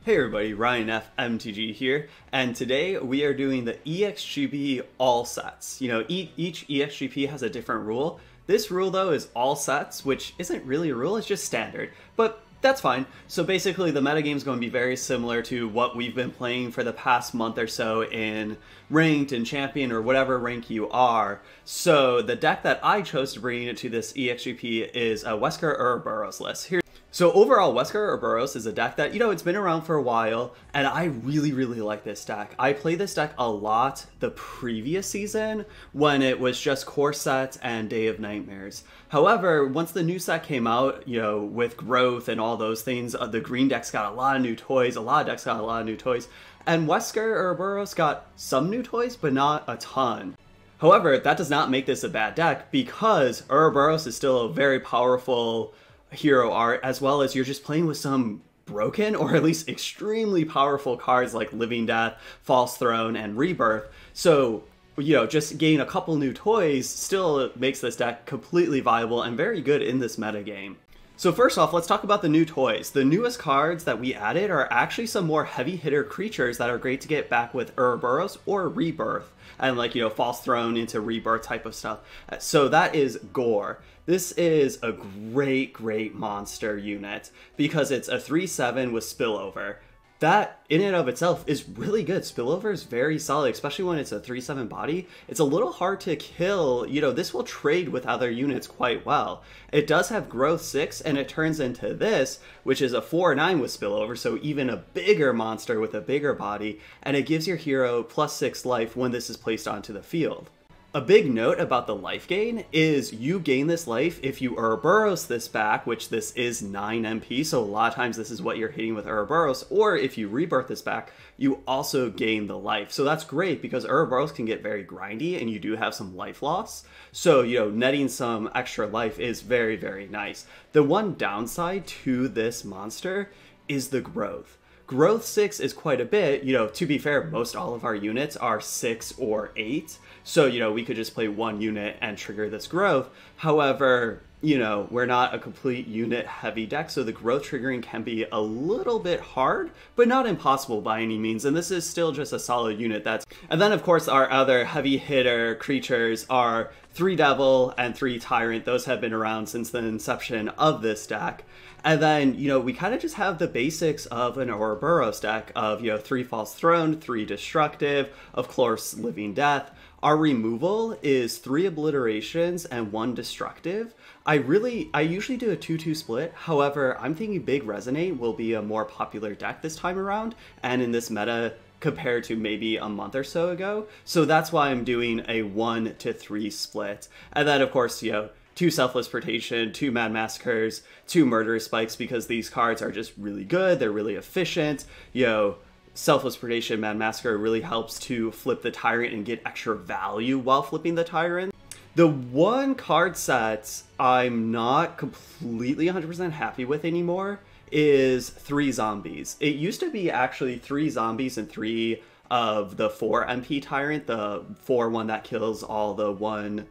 Hey everybody, Ryan FMTG here, and today we are doing the EXGP All Sets. You know, each EXGP has a different rule. This rule though is all sets, which isn't really a rule, it's just standard, but that's fine. So basically the metagame is going to be very similar to what we've been playing for the past month or so in Ranked and Champion or whatever rank you are. So the deck that I chose to bring to this EXGP is a Wesker Uroboros list. So overall, Wesker Uroboros is a deck that, you know, it's been around for a while, and I really like this deck. I played this deck a lot the previous season when it was just Core Set and Day of Nightmares. However, once the new set came out, you know, with growth and all those things, the green decks got a lot of new toys, a lot of decks got a lot of new toys, and Wesker Uroboros got some new toys, but not a ton. However, that does not make this a bad deck, because Uroboros is still a very powerful hero art, as well as you're just playing with some broken or at least extremely powerful cards like Living Death, False Throne, and Rebirth. So, you know, just getting a couple new toys still makes this deck completely viable and very good in this metagame. So first off, let's talk about the new toys. The newest cards that we added are actually some more heavy hitter creatures that are great to get back with Uroboros or Rebirth, and like, you know, False Throne into Rebirth type of stuff. So that is Gore. This is a great monster unit because it's a 3/7 with spillover. That, in and of itself, is really good. Spillover is very solid, especially when it's a 3/7 body. It's a little hard to kill. You know, this will trade with other units quite well. It does have growth 6, and it turns into this, which is a 4/9 with spillover, so even a bigger monster with a bigger body, and it gives your hero +6 life when this is placed onto the field. A big note about the life gain is you gain this life if you Uroboros this back, which this is 9 MP, so a lot of times this is what you're hitting with Uroboros, or if you Rebirth this back, you also gain the life. So that's great because Uroboros can get very grindy and you do have some life loss. So, you know, netting some extra life is very nice. The one downside to this monster is the growth. Growth 6 is quite a bit. You know, to be fair, most all of our units are 6 or 8. So, you know, we could just play one unit and trigger this growth. However, you know, we're not a complete unit heavy deck, so the growth triggering can be a little bit hard, but not impossible by any means. And this is still just a solid unit And then, of course, our other heavy hitter creatures are 3 Devil and 3 Tyrant. Those have been around since the inception of this deck. And then, you know, we kind of just have the basics of an Uroboros deck of, you know, 3 False Throne, 3 Destructive, of course, Living Death. Our removal is 3 Obliterations and 1 Destructive. I usually do a 2-2 split. However, I'm thinking Big Resonate will be a more popular deck this time around, and in this meta compared to maybe a month or so ago. So that's why I'm doing a 1-3 split. And then, of course, you know, 2 Selfless Predation, 2 Mad Massacres, 2 Murderous Spikes, because these cards are just really good, they're really efficient. You know, Selfless Predation, Mad Massacre really helps to flip the Tyrant and get extra value while flipping the Tyrant. The one card set I'm not completely 100% happy with anymore is 3 Zombies. It used to be actually 3 Zombies and 3 of the 4 MP Tyrant, the 4-1 that kills all the one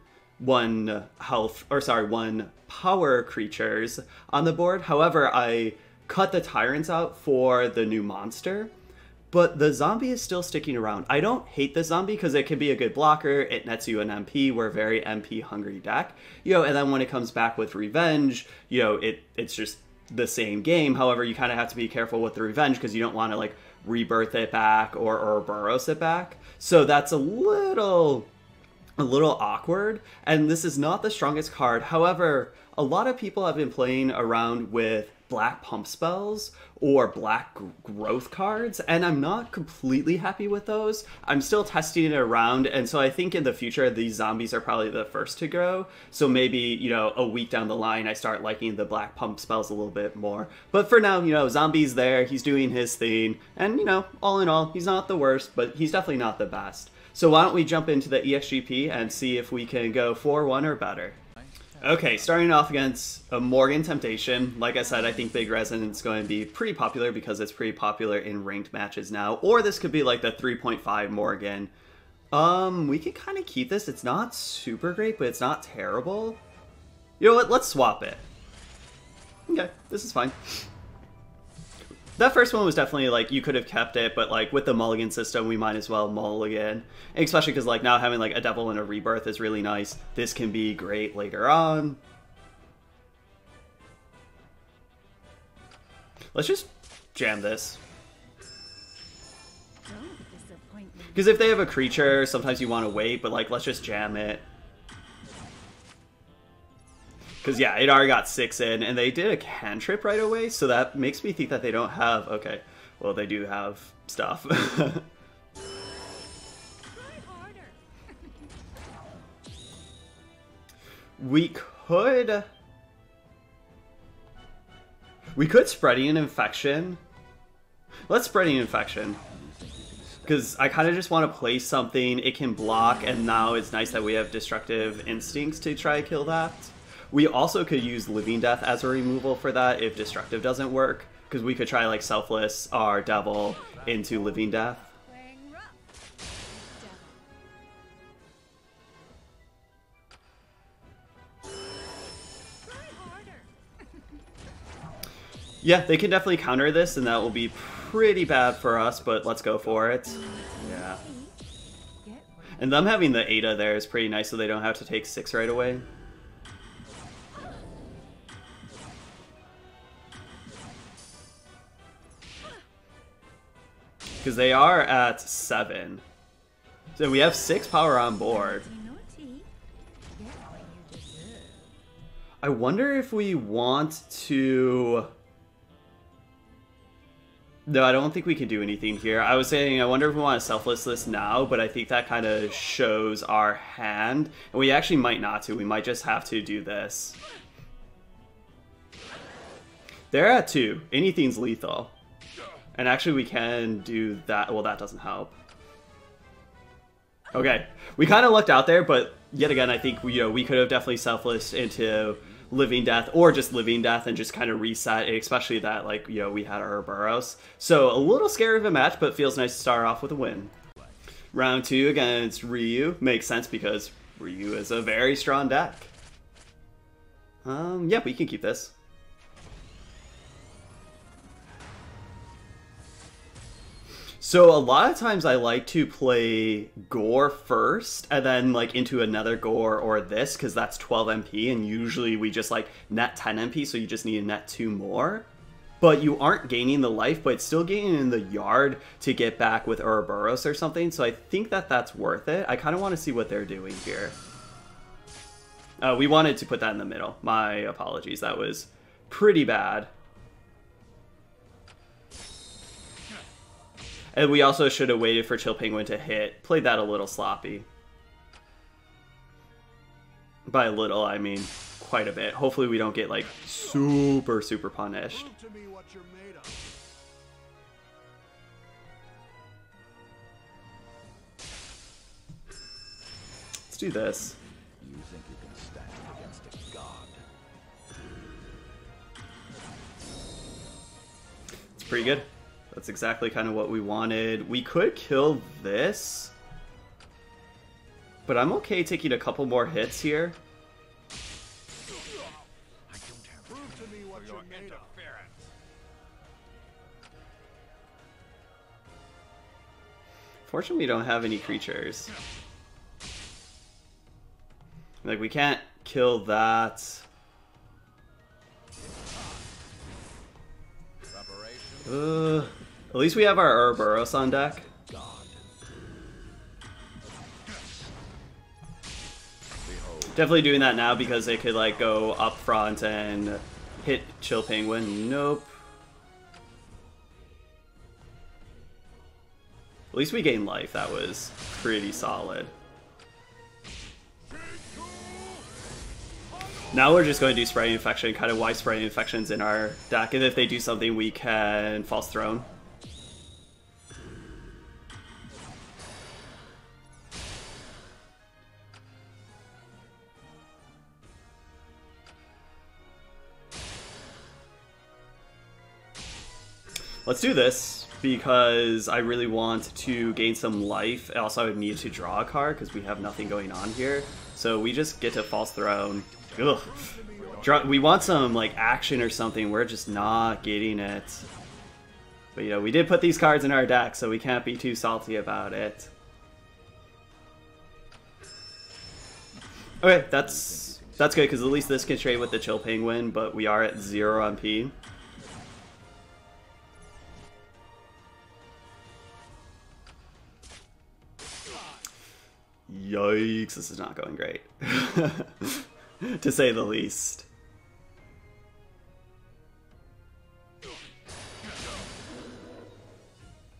power creatures on the board. However, I cut the Tyrants out for the new monster, but the zombie is still sticking around. I don't hate the zombie because it can be a good blocker, it nets you an MP, we're a very MP hungry deck, you know, and then when it comes back with Revenge, you know, it's just the same game. However, you kind of have to be careful with the Revenge because you don't want to like Rebirth it back or Uroboros it back. So that's a little awkward, and this is not the strongest card. However, a lot of people have been playing around with black pump spells or black growth cards, and I'm not completely happy with those. I'm still testing it around, and so I think in the future these zombies are probably the first to go. So maybe, you know, a week down the line I start liking the black pump spells a little bit more. But for now, you know, Zombie's there, he's doing his thing, and you know, all in all, he's not the worst, but he's definitely not the best. So why don't we jump into the EXGP and see if we can go 4-1 or better. Okay, starting off against a Morgan Temptation. Like I said, I think Big Resonance is going to be pretty popular because it's pretty popular in ranked matches now. Or this could be like the 3.5 Morgan. We can kind of keep this. It's not super great, but it's not terrible. You know what? Let's swap it. Okay, this is fine. That first one was definitely like you could have kept it, but like with the mulligan system, we might as well mulligan, and especially because like now having like a devil and a rebirth is really nice. This can be great later on. Let's just jam this. Because if they have a creature, sometimes you want to wait, but like let's just jam it. Because, yeah, it already got 6 in, and they did a cantrip right away, so that makes me think that they don't have... Okay, well, they do have stuff. We could Spreading an Infection. Let's Spreading an Infection. Because I kind of just want to play something, it can block, and now it's nice that we have Destructive Instincts to try to kill that. We also could use Living Death as a removal for that if Destructive doesn't work, because we could try like Selfless our Devil into Living Death. Yeah, they can definitely counter this, and that will be pretty bad for us, but let's go for it. Yeah. And them having the Ada there is pretty nice, so they don't have to take 6 right away. Because they are at 7. So we have 6 power on board. I wonder if we want to... No, I don't think we can do anything here. I was saying, I wonder if we want to selfless this now, but I think that kind of shows our hand. And we actually might not to. We might just have to do this. They're at 2. Anything's lethal. And actually we can do that. Well, that doesn't help. Okay. We kind of looked out there, but yet again, I think we could have definitely selfless into Living Death or just Living Death and just kind of reset, especially that like, we had our Uroboros. So a little scary of a match, but feels nice to start off with a win. Round 2 against Ryu. Makes sense because Ryu is a very strong deck. Yeah, we can keep this. So a lot of times I like to play Gore first and then like into another Gore or this because that's 12 MP and usually we just like net 10 MP, so you just need to net 2 more. But you aren't gaining the life, but it's still gaining in the yard to get back with Uroboros or something, so I think that that's worth it. I kind of want to see what they're doing here. We wanted to put that in the middle. My apologies, that was pretty bad. And we also should have waited for Chill Penguin to hit. Played that a little sloppy. By a little, I mean quite a bit. Hopefully we don't get like super punished. Let's do this. You think you can stand against a god? It's pretty good. That's exactly kind of what we wanted. We could kill this, but I'm okay taking a couple more hits here. Fortunately, we don't have any creatures. Like, we can't kill that. At least we have our Uroboros on deck. Definitely doing that now because they could like go up front and hit Chill Penguin. Nope. At least we gained life. That was pretty solid. Now we're just going to do Spreading Infection, kind of why Spreading Infection's in our deck, and if they do something we can False Throne. Let's do this, because I really want to gain some life. Also, I would need to draw a card, because we have nothing going on here. So we just get to False Throne. Ugh. We want some like action or something. We're just not getting it. But, you know, we did put these cards in our deck, so we can't be too salty about it. Okay, that's good, because at least this can trade with the Chill Penguin, but we are at 0 MP. Yikes, this is not going great. To say the least.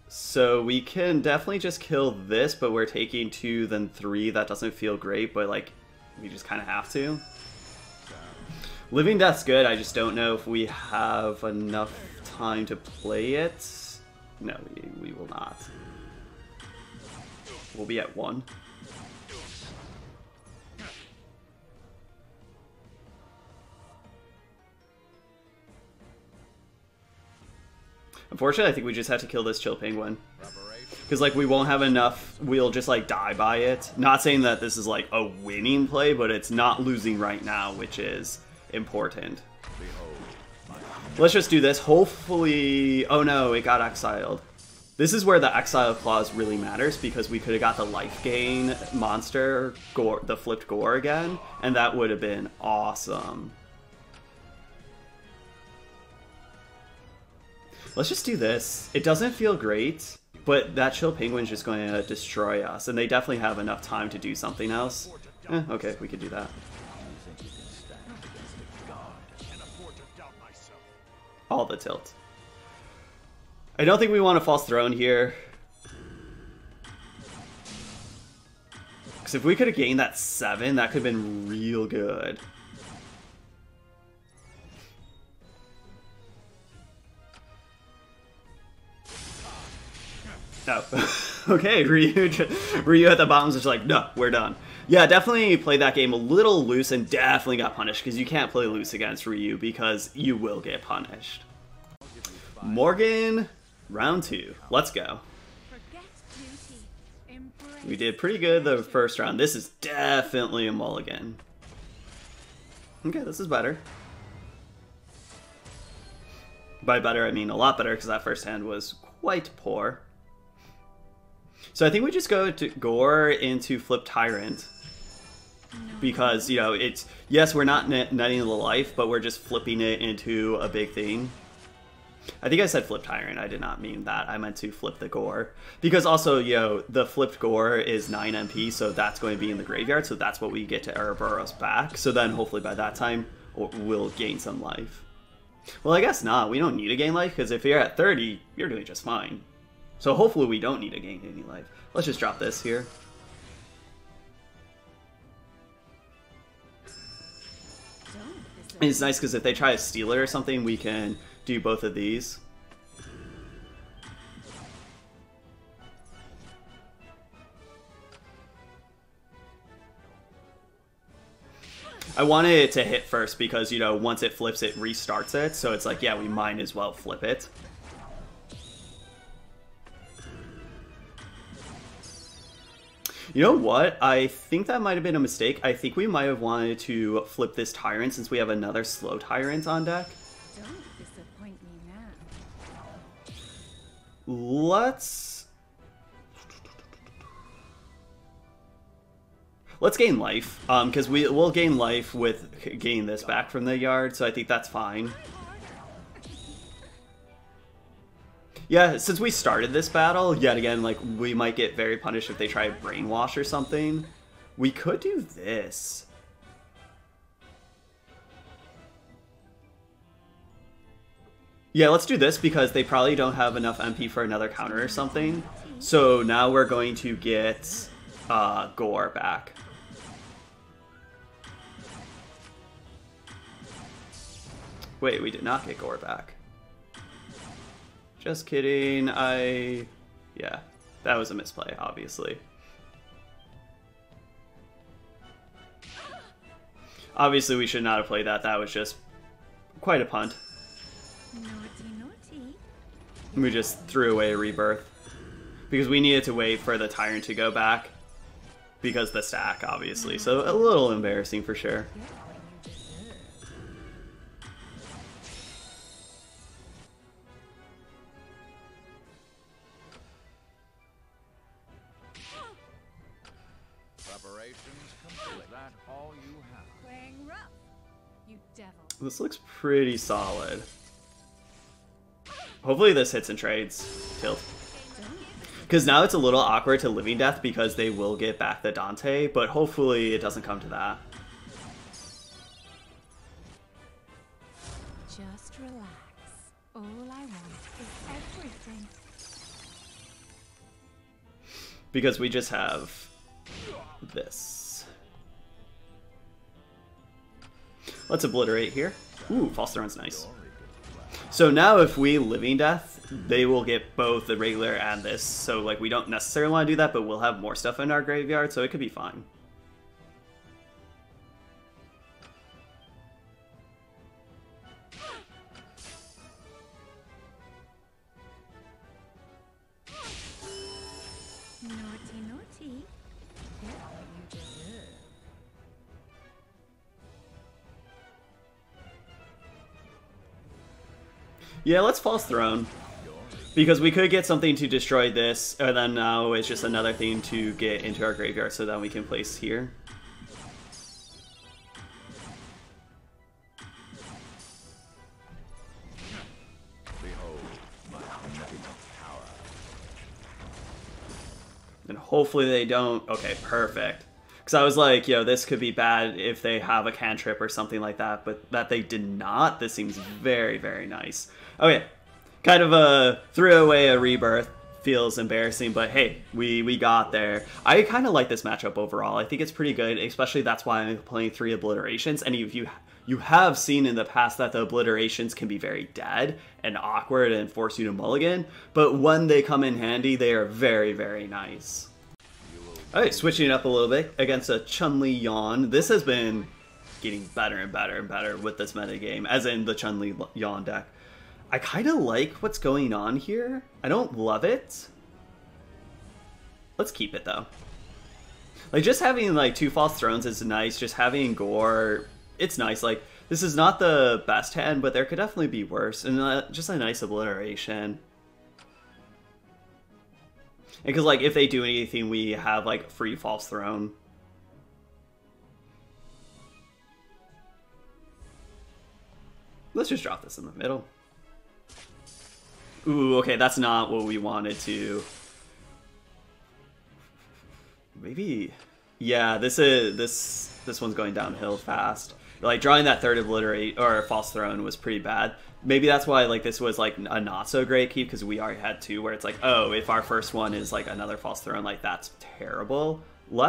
So we can definitely just kill this, but we're taking 2, then 3. That doesn't feel great, but like, we just kind of have to. Living Death's good, I just don't know if we have enough time to play it. No, we will not. We'll be at 1. Unfortunately, I think we just have to kill this Chill Penguin. Because, like, we won't have enough, we'll just, like, die by it. Not saying that this is, like, a winning play, but it's not losing right now, which is important. Let's just do this. Hopefully... Oh, no, it got exiled. This is where the exile clause really matters, because we could have got the life gain monster, gore, the flipped gore again, and that would have been awesome. Let's just do this. It doesn't feel great, but that Chill Penguin's just going to destroy us, and they definitely have enough time to do something else. Okay, we could do that. All the tilt. I don't think we want a False Throne here. Because if we could have gained that 7, that could have been real good. No. Okay, Ryu at the bottom's just like, no, we're done. Yeah, definitely played that game a little loose and definitely got punished, because you can't play loose against Ryu because you will get punished. Morgan, round 2. Let's go. We did pretty good the first round. This is definitely a mulligan. Okay, this is better. By better, I mean a lot better, because that first hand was quite poor. So I think we just go to Gore into Flip Tyrant. Because, you know, it's... Yes, we're not netting the life, but we're just flipping it into a big thing. I think I said Flip Tyrant. I did not mean that. I meant to flip the Gore. Because also, you know, the flipped Gore is 9 MP, so that's going to be in the graveyard. So that's what we get to Uroboros back. So then, hopefully by that time, we'll gain some life. Well, I guess not. We don't need to gain life, because if you're at 30, you're doing just fine. So hopefully we don't need to gain any life. Let's just drop this here. And it's nice because if they try to steal it or something, we can do both of these. I wanted it to hit first because, you know, once it flips, it restarts it. So it's like, yeah, we might as well flip it. You know what? I think that might have been a mistake. I think we might have wanted to flip this Tyrant since we have another slow Tyrant on deck. Don't disappoint me now. Let's gain life, because we'll gain life with getting this back from the yard, so I think that's fine. Yeah, since we started this battle, yet again, like, we might get very punished if they try to brainwash or something. We could do this. Yeah, let's do this because they probably don't have enough MP for another counter or something. So now we're going to get Gore back. Wait, we did not get Gore back. Just kidding, yeah, that was a misplay, obviously. Obviously, we should not have played that. That was just quite a punt. Naughty, naughty. We just threw away a rebirth. Because we needed to wait for the Tyrant to go back. Because the stack, obviously. So a little embarrassing for sure. That all you have? Playing rough, you devil. This looks pretty solid. Hopefully this hits and trades. Tilt. Because now it's a little awkward to Living Death because they will get back the Dante, but hopefully it doesn't come to that. Just relax. All I want is everything. Because we just have this. Let's obliterate here. Ooh, false throne's nice. So now if we Living Death, they will get both the regular and this. So like we don't necessarily want to do that, but we'll have more stuff in our graveyard, so it could be fine. Naughty, naughty. Get what you deserve. Yeah, let's false throne. Because we could get something to destroy this, and then now it's just another thing to get into our graveyard so that we can place here. Behold my omnipotent power. And hopefully they don't. Okay, perfect. Because I was like, yo, this could be bad if they have a cantrip or something like that, but that they did not. This seems very, very nice. Okay, kind of a threw away a rebirth. Feels embarrassing, but hey, we got there. I kind of like this matchup overall. I think it's pretty good, especially that's why I'm playing 3 obliterations. And if you have seen in the past that the obliterations can be very dead and awkward and force you to mulligan, but when they come in handy, they are very, very nice. Alright, switching it up a little bit against a Chun-Li Yawn. This has been getting better and better and better with this metagame, as in the Chun-Li Yawn deck. I kind of like what's going on here. I don't love it. Let's keep it though. Like just having like 2 false thrones is nice. Just having gore, it's nice. Like this is not the best hand, but there could definitely be worse. And just a nice obliteration. And because like if they do anything, we have like free false throne. Let's just drop this in the middle. Ooh, okay, that's not what we wanted to. Maybe, yeah. This one's going downhill fast. Like drawing that third obliterate or false throne was pretty bad. Maybe that's why like this was like a not so great keep because we already had 2 where it's like, oh, if our first one is like another false throne, like that's terrible. Yeah,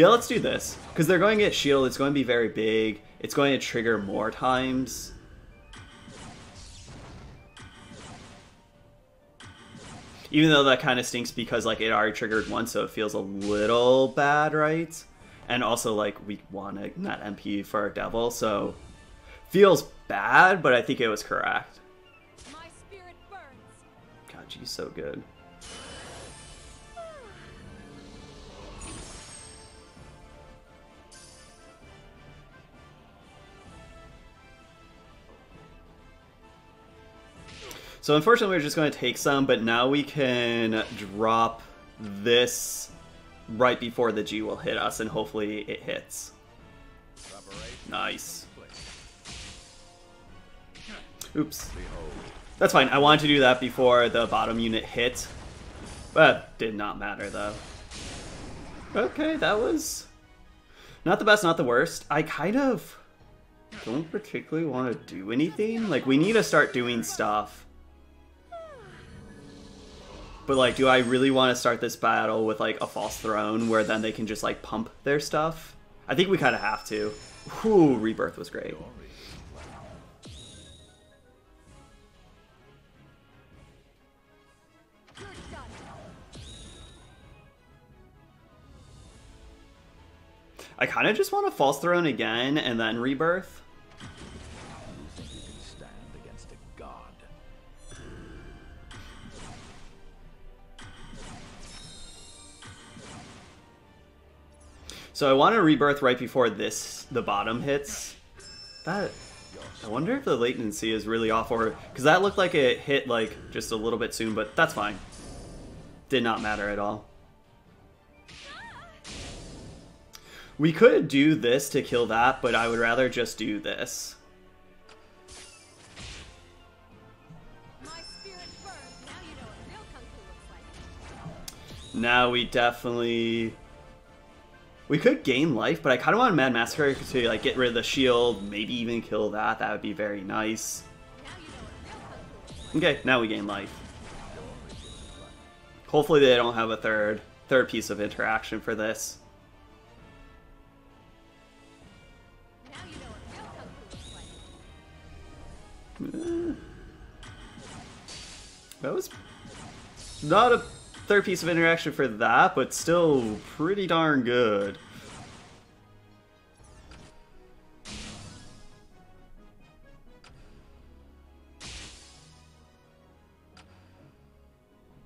let's do this because they're going to get shield. It's going to be very big. It's going to trigger more times. Even though that kind of stinks because like it already triggered once, so it feels a little bad, right? And also like we want a net MP for our devil, so feels bad, but I think it was correct. My spirit burns. God, she's so good. So unfortunately we're just going to take some, but now we can drop this right before the G will hit us, and hopefully it hits. Nice. Oops. That's fine. I wanted to do that before the bottom unit hit, but did not matter though. Okay, that was not the best, not the worst. I kind of don't particularly want to do anything. Like, we need to start doing stuff. But, like, do I really want to start this battle with, like, a false throne where then they can just, like, pump their stuff? I think we kind of have to. Whew, Rebirth was great. I kind of just want a false throne again and then Rebirth. You think you can stand against a god? So I want to Rebirth right before the bottom hits. I wonder if the latency is really off, or because that looked like it hit like just a little bit soon, but that's fine. Did not matter at all. We could do this to kill that, but I would rather just do this. My spirit burns. Now you know what real kung fu looks like. Now we definitely... We could gain life, but I kind of want Mad Massacre to like get rid of the shield, maybe even kill that. That would be very nice. Now you know what real kung fu looks like. Okay, now we gain life. Hopefully they don't have a third piece of interaction for this. Now you know what real kung fu looks like. That was not a third piece of interaction for that, but still pretty darn good.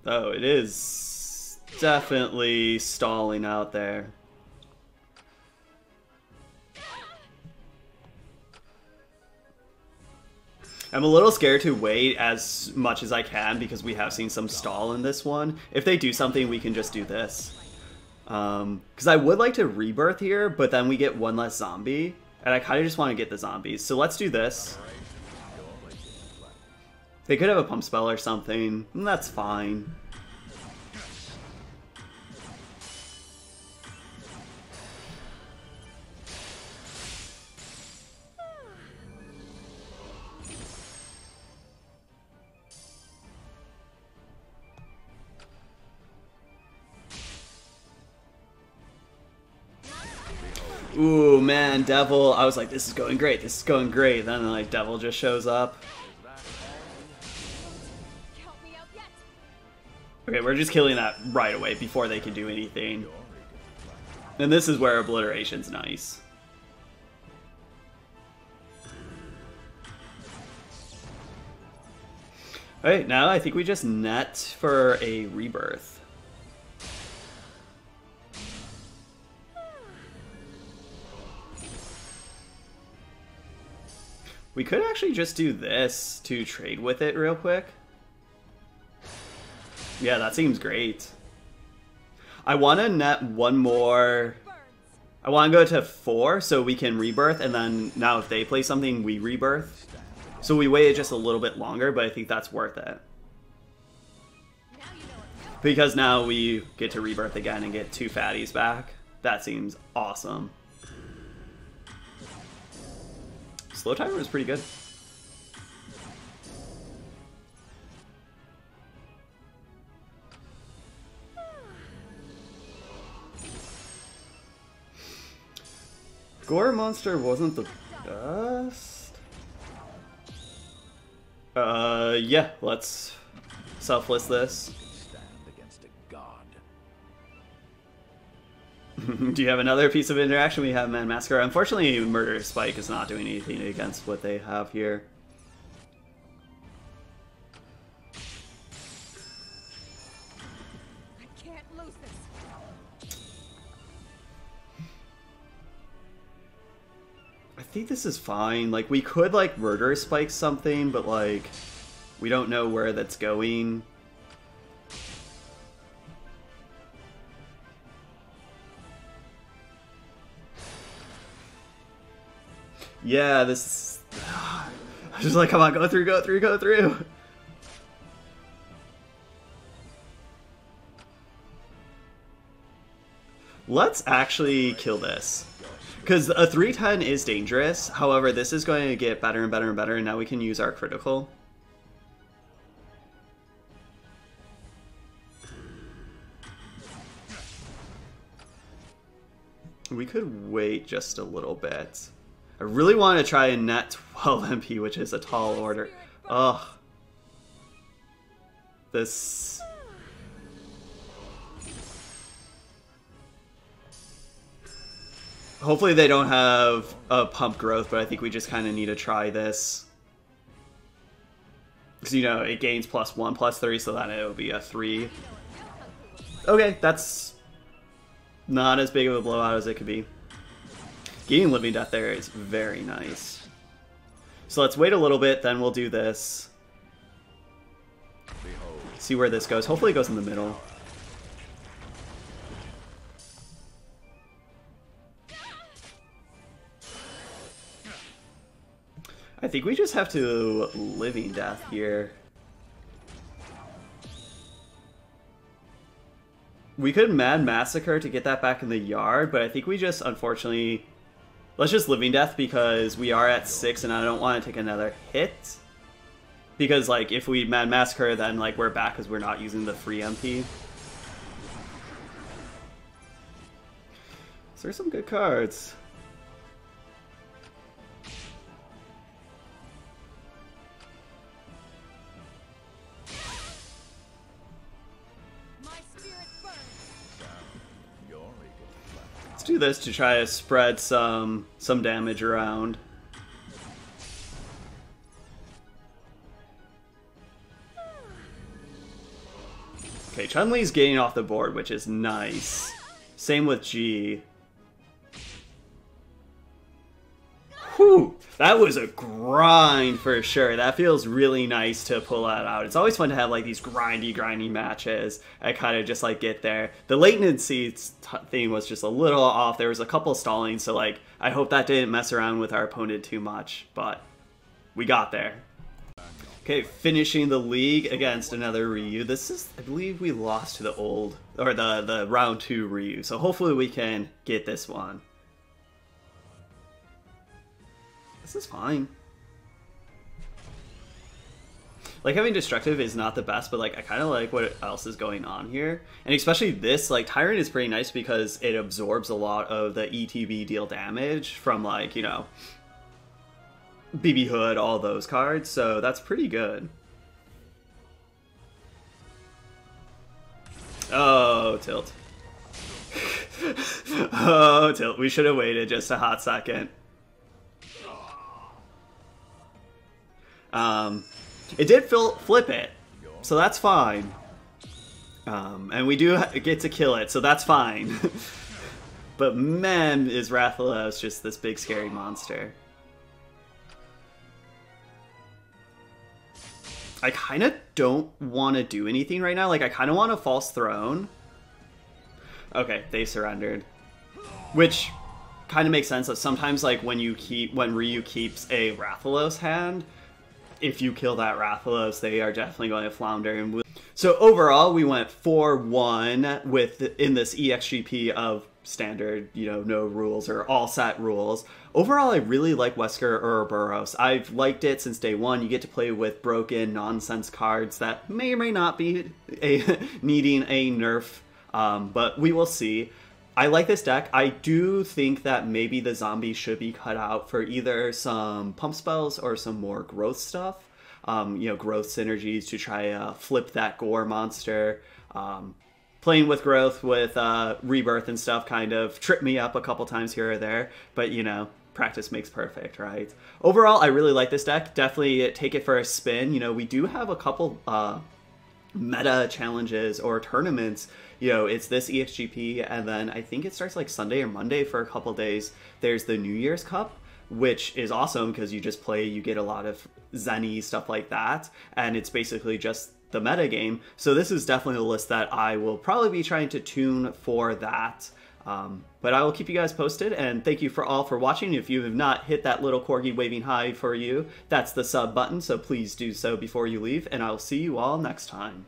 Oh, it is definitely stalling out there. I'm a little scared to wait as much as I can because we have seen some stall in this one. If they do something, we can just do this. Because I would like to rebirth here, but then we get one less zombie. And I kind of just want to get the zombies. So let's do this. They could have a pump spell or something, and that's fine. Ooh, man, Devil. I was like, this is going great, this is going great. Then, like, Devil just shows up. Help me out yet. Okay, we're just killing that right away before they can do anything. And this is where Obliteration's nice. Alright, now I think we just net for a rebirth. We could actually just do this to trade with it real quick. Yeah, that seems great. I want to net one more. I want to go to 4 so we can rebirth, and then now if they play something, we rebirth. So we waited just a little bit longer, but I think that's worth it. Because now we get to rebirth again and get 2 fatties back. That seems awesome. Slow timer is pretty good. Gore Monster wasn't the best. Yeah, let's selfless this. Stand against a god. Do you have another piece of interaction? We have Man Massacre. Unfortunately, Murder Spike is not doing anything against what they have here. I can't lose this. I think this is fine. Like, we could, like, Murder Spike something, but, like, we don't know where that's going. Yeah, this... I was just like, come on, go through, go through, go through! Let's actually kill this. Because a 310 is dangerous, however, this is going to get better and better and better, and now we can use our critical. We could wait just a little bit. I really want to try and net 12 MP, which is a tall order. Ugh. This... Hopefully they don't have a pump growth, but I think we just kind of need to try this. Because, you know, it gains +1, +3, so then it'll be a 3. Okay, that's not as big of a blowout as it could be. Gaining Living Death there is very nice. So let's wait a little bit, then we'll do this. See where this goes. Hopefully it goes in the middle. I think we just have to Living Death here. We could Mad Massacre to get that back in the yard, but I think we just, unfortunately... Let's just Living Death because we are at 6 and I don't want to take another hit. Because, like, if we Mad Massacre, then, like, we're back because we're not using the free MP. So there's some good cards. Let's do this to try to spread some damage around. Okay, Chun-Li's getting off the board, which is nice. Same with G. Whew! That was a grind for sure. That feels really nice to pull that out. It's always fun to have like these grindy matches. I kind of just like get there. The latency thing was just a little off. There was a couple stalling, so like I hope that didn't mess around with our opponent too much, but we got there. Okay, finishing the league against another Ryu. This is, I believe we lost to the old, or the round 2 Ryu, so hopefully we can get this one. This is fine. Like, having Destructive is not the best, but like I kind of like what else is going on here. And especially this, like, Tyrant is pretty nice because it absorbs a lot of the ETB deal damage from, like, you know, BB Hood, all those cards, so that's pretty good. Oh, tilt. Oh, tilt. We should have waited just a hot second. It did flip it, so that's fine. And we do get to kill it, so that's fine. But man, is Rathalos just this big scary monster. I kind of don't want to do anything right now. Like, I kind of want a False Throne. Okay, they surrendered. Which kind of makes sense. That sometimes, like, when Ryu keeps a Rathalos hand, if you kill that Rathalos, they are definitely going to flounder. And so overall, we went 4-1 in this EXGP of standard, you know, no rules or all set rules. Overall, I really like Wesker Uroboros. I've liked it since day one. You get to play with broken nonsense cards that may or may not be needing a nerf, but we will see. I like this deck. I do think that maybe the zombie should be cut out for either some pump spells or some more growth stuff. You know, growth synergies to try to flip that gore monster. Playing with growth with rebirth and stuff kind of tripped me up a couple times here or there, but you know, practice makes perfect, right? Overall, I really like this deck. Definitely take it for a spin. You know, we do have a couple meta challenges or tournaments. You know, it's this EXGP, and then I think it starts like Sunday or Monday for a couple days. There's the New Year's Cup, which is awesome because you just play, you get a lot of Zenny stuff like that, and it's basically just the meta game. So this is definitely a list that I will probably be trying to tune for that. But I will keep you guys posted, and thank you all for watching. If you have not hit that little corgi waving hi for you, that's the sub button, so please do so before you leave, and I'll see you all next time.